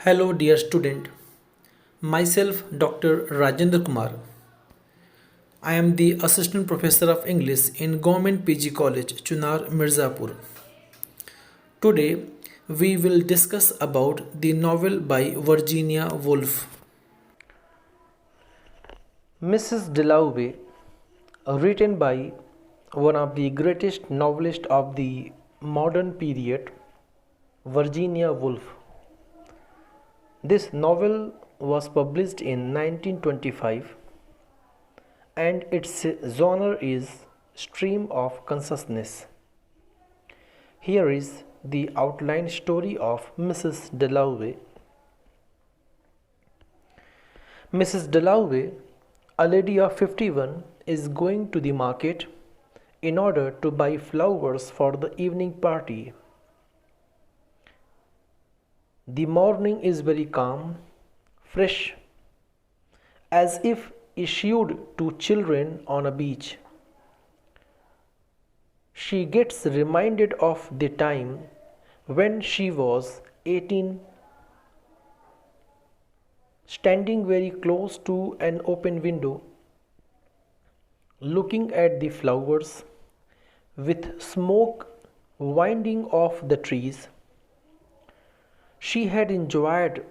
Hello, dear student. Myself, Dr. Rajendra Kumar. I am the Assistant Professor of English in Government PG College, Chunar, Mirzapur. Today, we will discuss about the novel by Virginia Woolf. Mrs. Dalloway, written by one of the greatest novelists of the modern period, Virginia Woolf. This novel was published in 1925 and its genre is stream of consciousness. Here is the outline story of Mrs. Dalloway. Mrs. Dalloway, a lady of 51, is going to the market in order to buy flowers for the evening party. The morning is very calm, fresh, as if issued to children on a beach. She gets reminded of the time when she was 18, standing very close to an open window, looking at the flowers, with smoke winding off the trees. She had enjoyed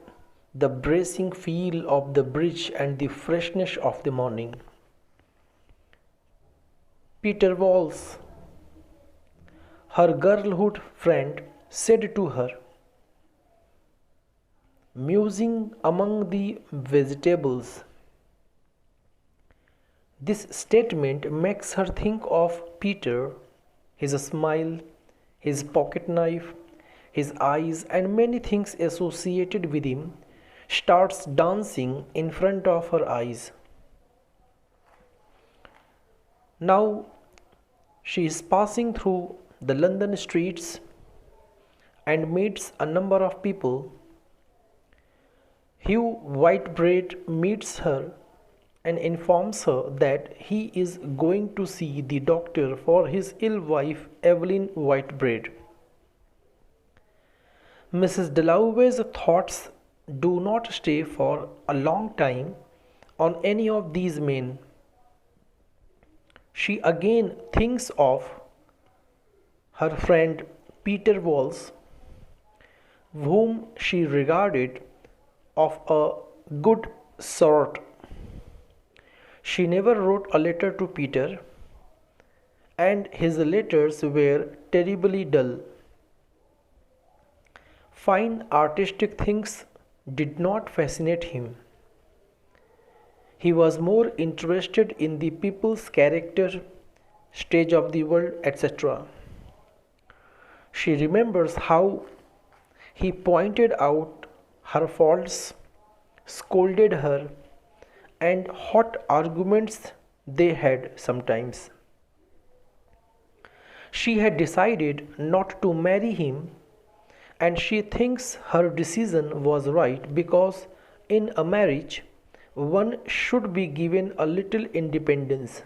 the bracing feel of the bridge and the freshness of the morning. Peter Walls, her girlhood friend, said to her, musing among the vegetables. This statement makes her think of Peter, his smile, his pocket knife, his eyes, and many things associated with him starts dancing in front of her eyes. Now she is passing through the London streets and meets a number of people. Hugh Whitebread meets her and informs her that he is going to see the doctor for his ill wife Evelyn Whitebread. Mrs. Dalloway's thoughts do not stay for a long time on any of these men. She again thinks of her friend Peter Walls, whom she regarded of a good sort. She never wrote a letter to Peter, and his letters were terribly dull. Fine artistic things did not fascinate him. He was more interested in the people's character, stage of the world, etc. She remembers how he pointed out her faults, scolded her, and hot arguments they had sometimes. She had decided not to marry him, and she thinks her decision was right because in a marriage one should be given a little independence.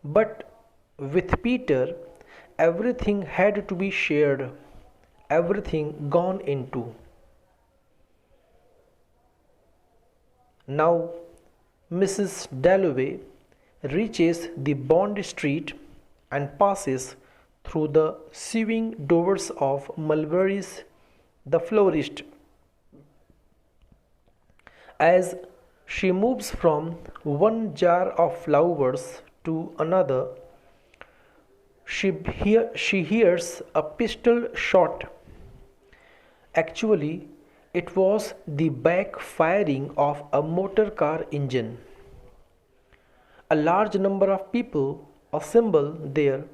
But with Peter, everything had to be shared, everything gone into. Now Mrs. Dalloway reaches the Bond Street and passes through the swing doors of Mulberry's the florist. As she moves from one jar of flowers to another, she hears a pistol shot. Actually, it was the backfiring of a motor car engine. A large number of people assemble there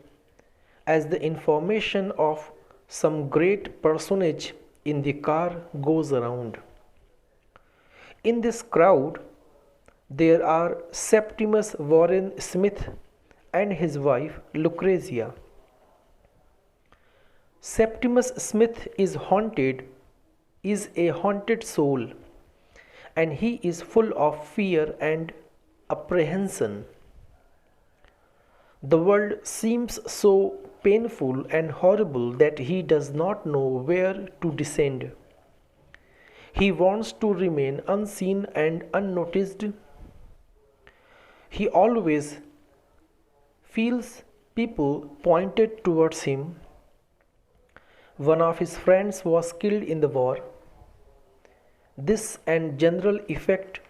as the information of some great personage in the car goes around. In this crowd, there are Septimus Warren Smith and his wife Lucrezia. Septimus Smith is a haunted soul, and he is full of fear and apprehension. The world seems so painful and horrible that he does not know where to descend. He wants to remain unseen and unnoticed. He always feels people pointed towards him. One of his friends was killed in the war. This and general effect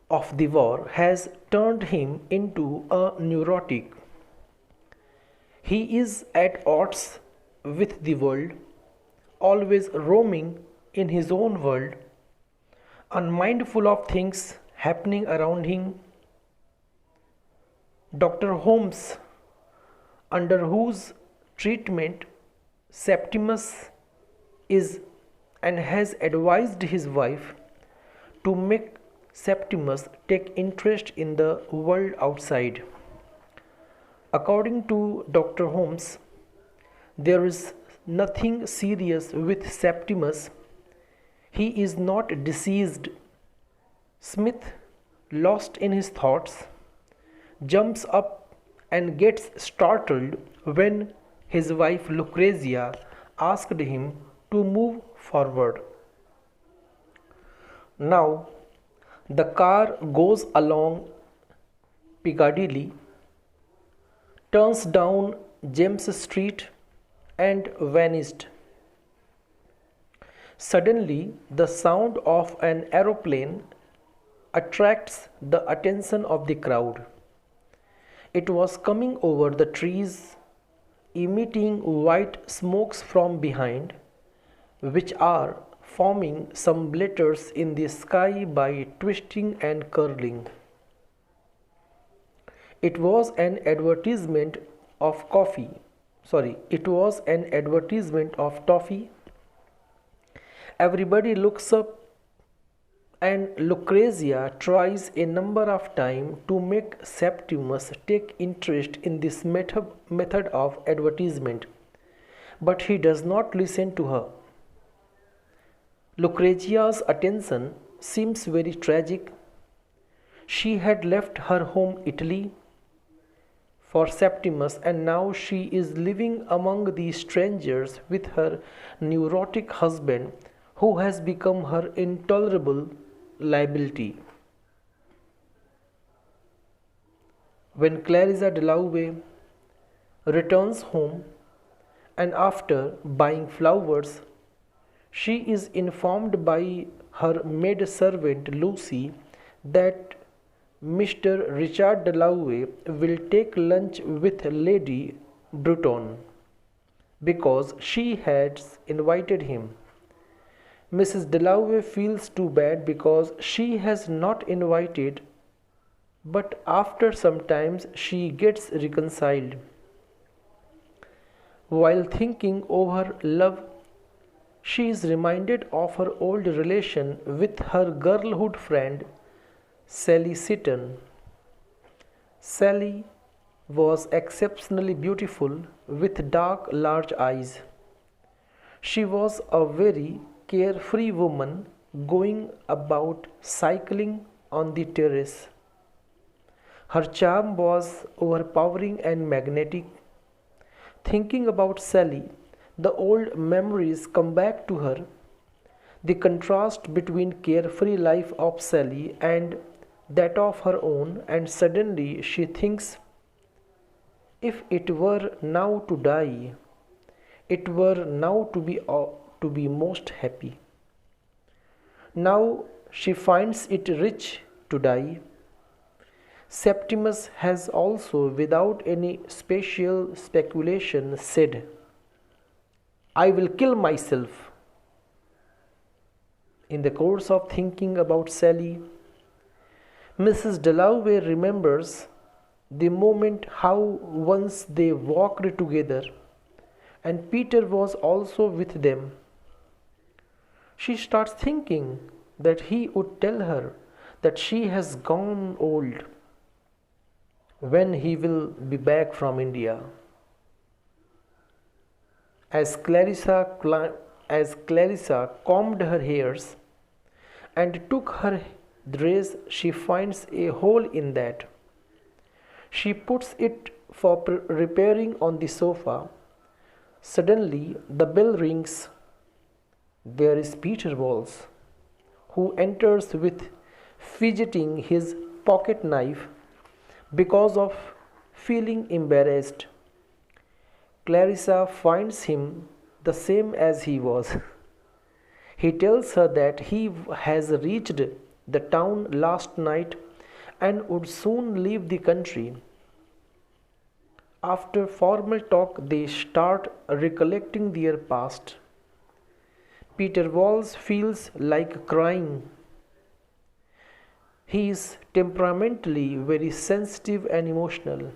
of the war has turned him into a neurotic. He is at odds with the world, always roaming in his own world, unmindful of things happening around him. Dr. Holmes, under whose treatment Septimus is and has advised his wife to make Septimus take interest in the world outside. According to Dr. Holmes, there is nothing serious with Septimus. He is not diseased. Smith, lost in his thoughts, jumps up and gets startled when his wife Lucrezia asked him to move forward. Now, the car goes along Piccadilly, turns down James Street, and vanished. Suddenly, the sound of an aeroplane attracts the attention of the crowd. It was coming over the trees, emitting white smokes from behind, which are forming some letters in the sky by twisting and curling. It was an advertisement of coffee. It was an advertisement of toffee. Everybody looks up, and Lucrezia tries a number of times to make Septimus take interest in this method of advertisement, but he does not listen to her. Lucrezia's attention seems very tragic. She had left her home Italy for Septimus, and now she is living among these strangers with her neurotic husband, who has become her intolerable liability. When Clarissa Dalloway returns home, and after buying flowers, she is informed by her maid-servant Lucy that Mr. Richard Dalloway will take lunch with Lady Bruton because she has invited him. Mrs. Dalloway feels too bad because she has not invited, but after some time she gets reconciled. While thinking over love, she is reminded of her old relation with her girlhood friend Sally Seton. Sally was exceptionally beautiful with dark, large eyes. She was a very carefree woman going about cycling on the terrace. Her charm was overpowering and magnetic. Thinking about Sally, the old memories come back to her. The contrast between carefree life of Sally and that of her own, and suddenly she thinks, if it were now to die, it were now to be most happy. Now she finds it rich to die. Septimus has also, without any special speculation, said, I will kill myself. In the course of thinking about Sally, Mrs. Dalloway remembers the moment how once they walked together, and Peter was also with them. She starts thinking that he would tell her that she has gone old when he will be back from India. As Clarissa combed her hairs and took her dress, she finds a hole in that. She puts it for repairing on the sofa. Suddenly the bell rings. There is Peter Walls, who enters with fidgeting his pocket knife because of feeling embarrassed. Clarissa finds him the same as he was. He tells her that he has reached the town last night and would soon leave the country. After formal talk, they start recollecting their past. Peter Walls feels like crying. He is temperamentally very sensitive and emotional.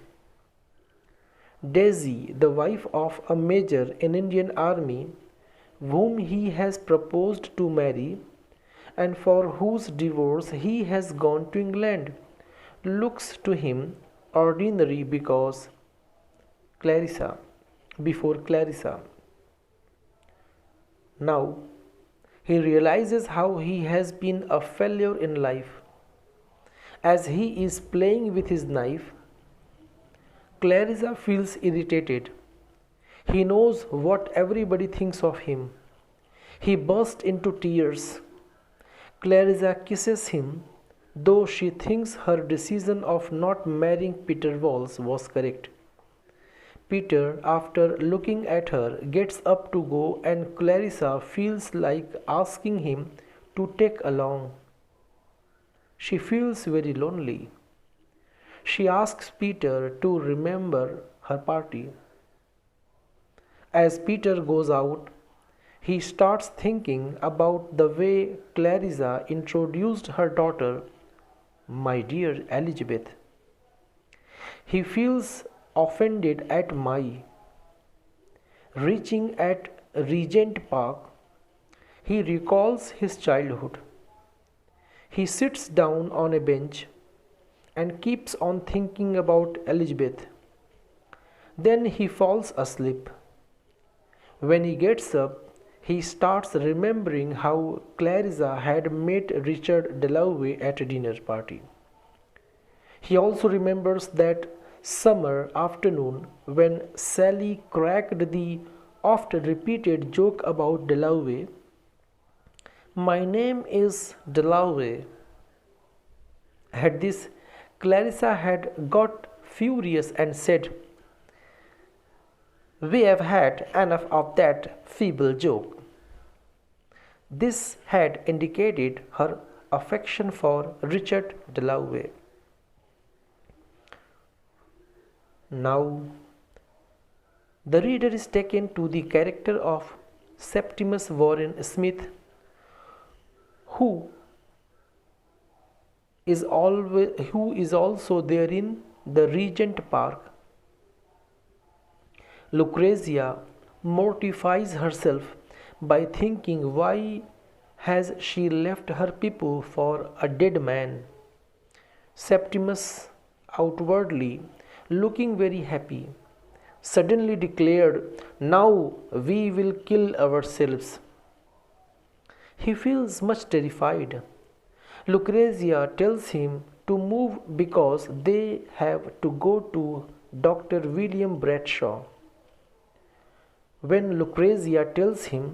Daisy, the wife of a major in Indian Army, whom he has proposed to marry and for whose divorce he has gone to England, looks to him ordinary before Clarissa. Now he realizes how he has been a failure in life. As he is playing with his knife, Clarissa feels irritated. He knows what everybody thinks of him. He bursts into tears. Clarissa kisses him, though she thinks her decision of not marrying Peter Walls was correct. Peter, after looking at her, gets up to go, and Clarissa feels like asking him to take along. She feels very lonely. She asks Peter to remember her party. As Peter goes out, he starts thinking about the way Clarissa introduced her daughter, "My dear Elizabeth." He feels offended at my. Reaching at Regent Park, he recalls his childhood. He sits down on a bench and keeps on thinking about Elizabeth. Then he falls asleep. When he gets up, he starts remembering how Clarissa had met Richard Dalloway at a dinner party. He also remembers that summer afternoon when Sally cracked the oft repeated joke about Dalloway. "My name is Dalloway." At this, Clarissa had got furious and said, "We have had enough of that feeble joke." This had indicated her affection for Richard Dalloway. Now, the reader is taken to the character of Septimus Warren Smith, who is also there in the Regent Park. Lucrezia mortifies herself by thinking, why has she left her people for a dead man? Septimus, outwardly looking very happy, suddenly declared, "Now we will kill ourselves." He feels much terrified. Lucrezia tells him to move because they have to go to Dr. William Bradshaw. When Lucrezia tells him,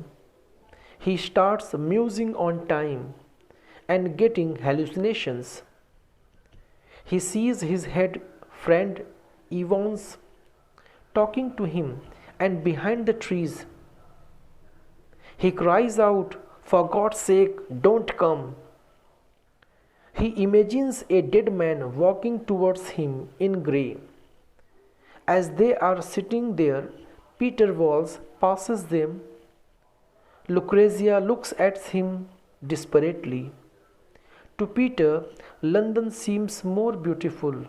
he starts musing on time and getting hallucinations. He sees his head friend Evans talking to him, and behind the trees he cries out, "For God's sake, don't come." He imagines a dead man walking towards him in grey. As they are sitting there, Peter Walls passes them. Lucrezia looks at him desperately. To Peter, London seems more beautiful,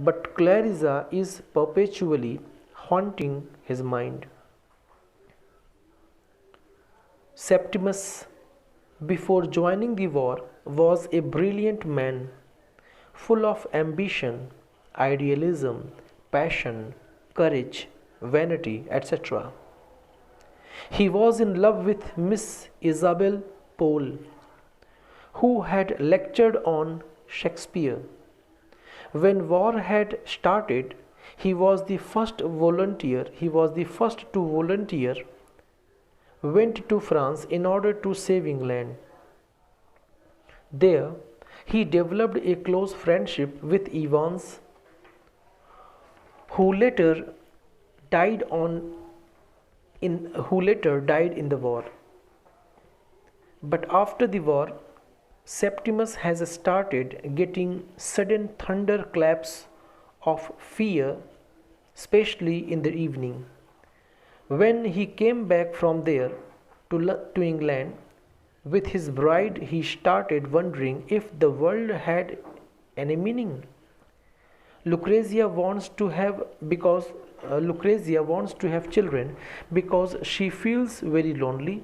but Clarissa is perpetually haunting his mind. Septimus, before joining the war, was a brilliant man, full of ambition, idealism, passion, courage, vanity, etc. He was in love with Miss Isabel Pole, who had lectured on Shakespeare. When war had started, he was the first to volunteer went to France in order to save England. There, he developed a close friendship with Evans, who later died in the war. But after the war, Septimus has started getting sudden thunderclaps of fear, especially in the evening. When he came back from there to England with his bride, he started wondering if the world had any meaning. Lucrezia wants to have children because she feels very lonely.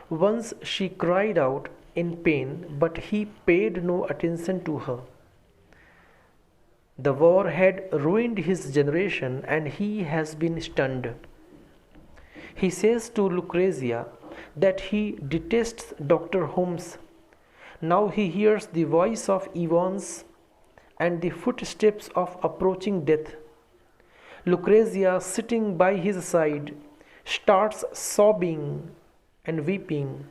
Once she cried out in pain, but he paid no attention to her. The war had ruined his generation and he has been stunned. He says to Lucrezia that he detests Dr. Holmes. Now he hears the voice of Evans and the footsteps of approaching death. Lucrezia, sitting by his side, starts sobbing and weeping,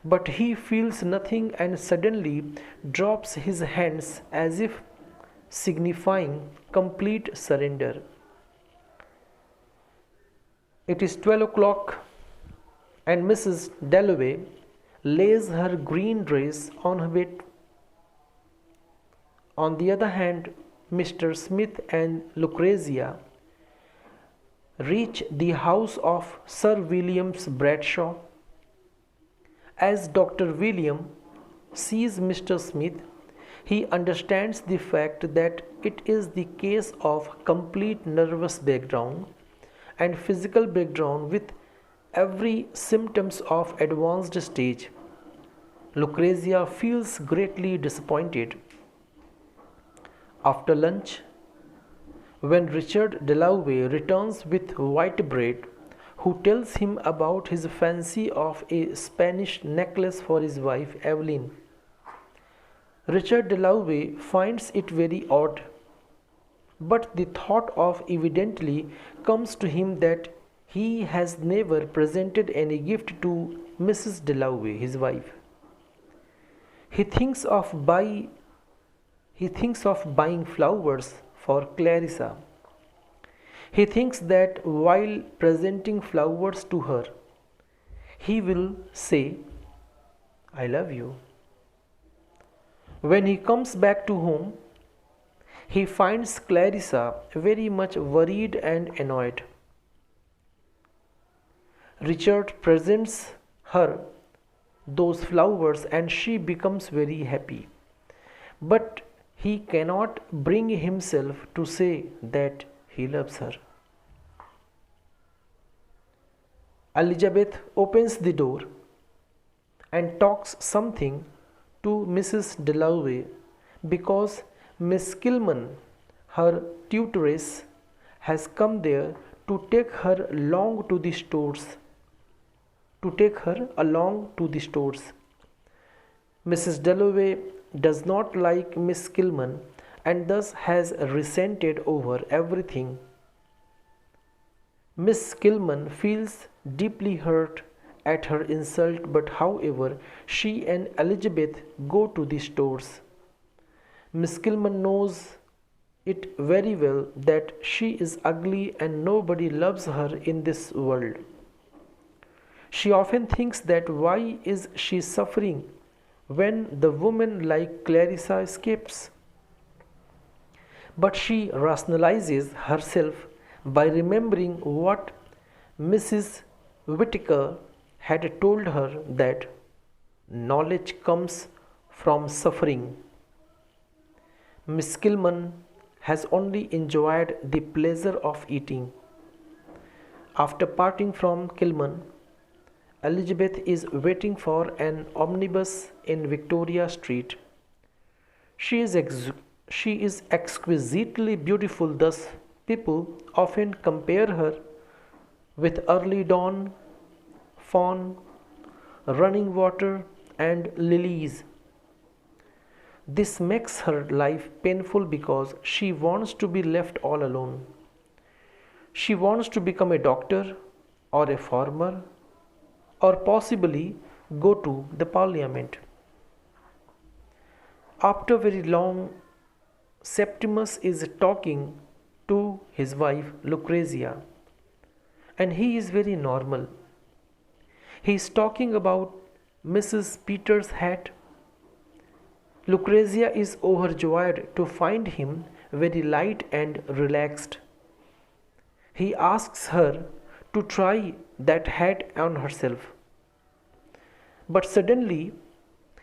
but he feels nothing and suddenly drops his hands as if signifying complete surrender. It is 12 o'clock and Mrs. Dalloway lays her green dress on her bed. On the other hand, Mr. Smith and Lucrezia reach the house of Sir William Bradshaw. As Dr. William sees Mr. Smith, he understands the fact that it is the case of complete nervous breakdown and physical breakdown with every symptoms of advanced stage. Lucrezia feels greatly disappointed. After lunch, when Richard Dalloway returns with white bread, who tells him about his fancy of a Spanish necklace for his wife Evelyn, Richard Dalloway finds it very odd, but the thought of evidently comes to him that he has never presented any gift to Mrs. Dalloway, his wife. He thinks of buying flowers for Clarissa. He thinks that while presenting flowers to her, he will say, "I love you." When he comes back to home, he finds Clarissa very much worried and annoyed. Richard presents her those flowers and she becomes very happy. But he cannot bring himself to say that he loves her. Elizabeth opens the door and talks something to Mrs. Dalloway because Miss Kilman, her tutoress, has come there to take her along to the stores. Mrs. Dalloway does not like Miss Kilman and thus has resented over everything. Miss Kilman feels deeply hurt at her insult, but however, she and Elizabeth go to the stores. Miss Kilman knows it very well that she is ugly and nobody loves her in this world. She often thinks that why is she suffering when the woman like Clarissa escapes? But she rationalizes herself by remembering what Mrs. Whittaker had told her, that knowledge comes from suffering. Miss Kilman has only enjoyed the pleasure of eating. After parting from Kilman, Elizabeth is waiting for an omnibus in Victoria Street. She is exquisitely beautiful, thus people often compare her with early dawn, fawn, running water, and lilies. This makes her life painful because she wants to be left all alone. She wants to become a doctor or a farmer or possibly go to the parliament. After very long, Septimus is talking to his wife Lucrezia, and he is very normal. He is talking about Mrs. Peter's hat. Lucrezia is overjoyed to find him very light and relaxed. He asks her to try that hat on herself. But suddenly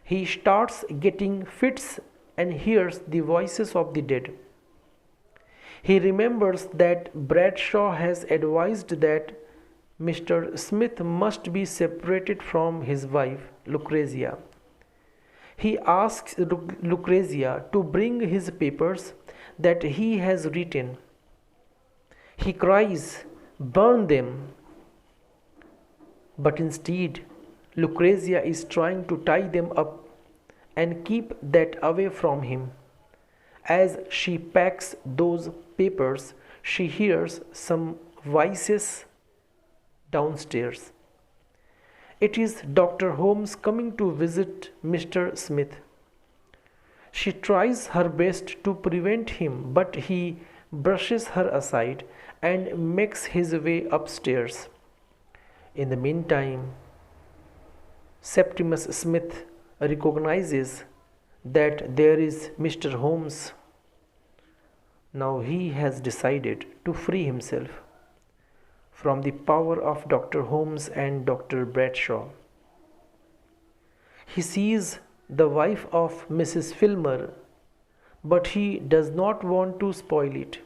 he starts getting fits and hears the voices of the dead. He remembers that Bradshaw has advised that Mr. Smith must be separated from his wife, Lucrezia. He asks Lucrezia to bring his papers that he has written. He cries, "Burn them!" But instead, Lucrezia is trying to tie them up and keep that away from him. As she packs those papers, she hears some voices downstairs. It is Dr. Holmes coming to visit Mr. Smith. She tries her best to prevent him, but he brushes her aside and makes his way upstairs. In the meantime, Septimus Smith recognizes that there is Mr. Holmes. Now he has decided to free himself from the power of Dr. Holmes and Dr. Bradshaw. He sees the wife of Mrs. Filmer, but he does not want to spoil it.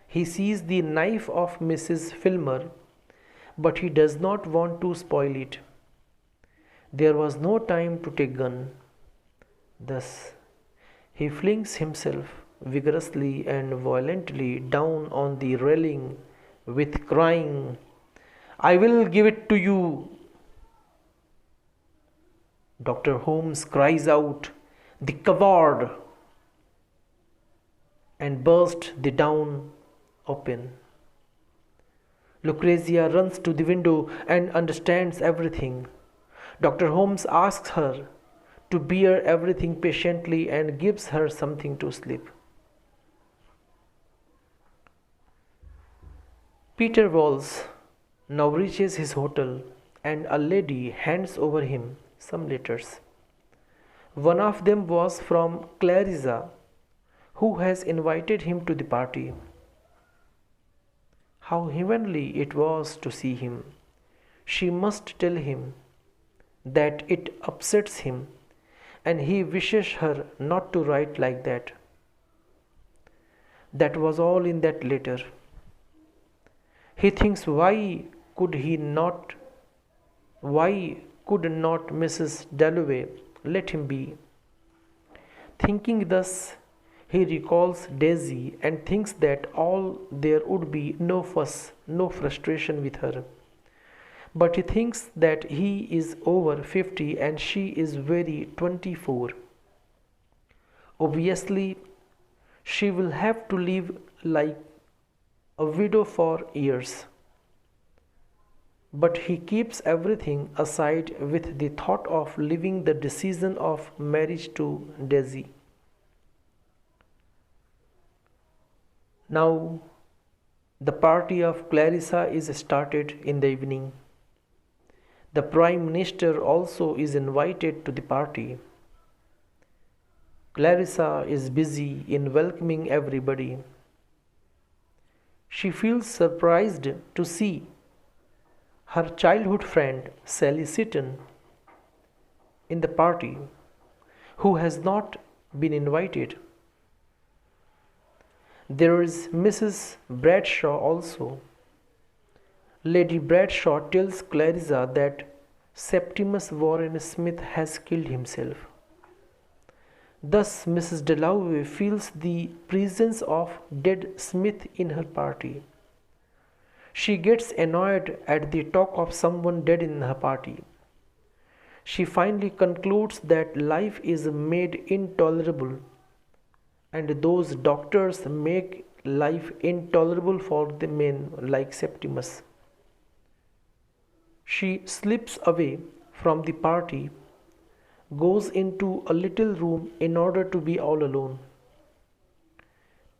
He sees the knife of Mrs. Filmer, but he does not want to spoil it. There was no time to take gun. Thus, he flings himself vigorously and violently down on the railing with crying, "I will give it to you." Dr. Holmes cries out, "The coward!" and bursts the down open. Lucrezia runs to the window and understands everything. Dr. Holmes asks her to bear everything patiently and gives her something to sleep. Peter Walls now reaches his hotel and a lady hands over him some letters. One of them was from Clarissa, who has invited him to the party. How heavenly it was to see him. She must tell him that it upsets him, and he wishes her not to write like that. That was all in that letter. He thinks, why could not Mrs. Dalloway let him be? Thinking thus, he recalls Daisy and thinks that there would be no fuss, no frustration with her. But he thinks that he is over 50 and she is very 24. Obviously, she will have to live like a widow for years. But he keeps everything aside with the thought of leaving the decision of marriage to Daisy. Now, the party of Clarissa is started in the evening. The Prime Minister also is invited to the party. Clarissa is busy in welcoming everybody. She feels surprised to see her childhood friend Sally Seton in the party, who has not been invited. There is Mrs. Bradshaw also. Lady Bradshaw tells Clarissa that Septimus Warren Smith has killed himself. Thus, Mrs. Dalloway feels the presence of dead Smith in her party. She gets annoyed at the talk of someone dead in her party. She finally concludes that life is made intolerable, and those doctors make life intolerable for the men like Septimus. She slips away from the party, goes into a little room in order to be all alone.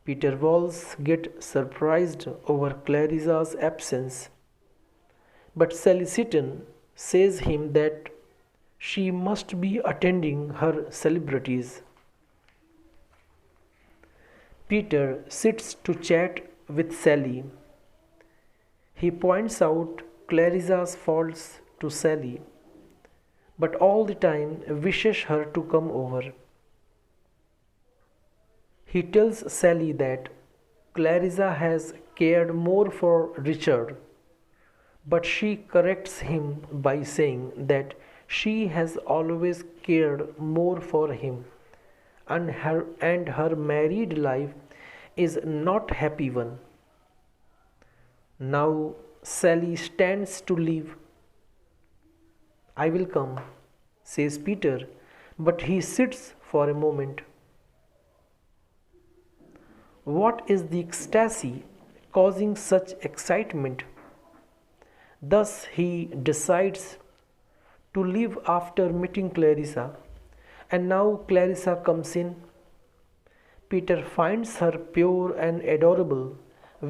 Peter Walls gets surprised over Clarissa's absence, but Sally Seton says him that she must be attending her celebrities. Peter sits to chat with Sally. He points out Clarissa's faults to Sally, but all the time wishes her to come over. He tells Sally that Clarissa has cared more for Richard, but she corrects him by saying that she has always cared more for him, and her married life is not happy one. Now Sally stands to leave. "I will come," says Peter, but he sits for a moment. What is the ecstasy causing such excitement? Thus he decides to leave after meeting Clarissa, and now Clarissa comes in. Peter finds her pure and adorable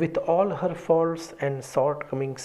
with all her faults and shortcomings.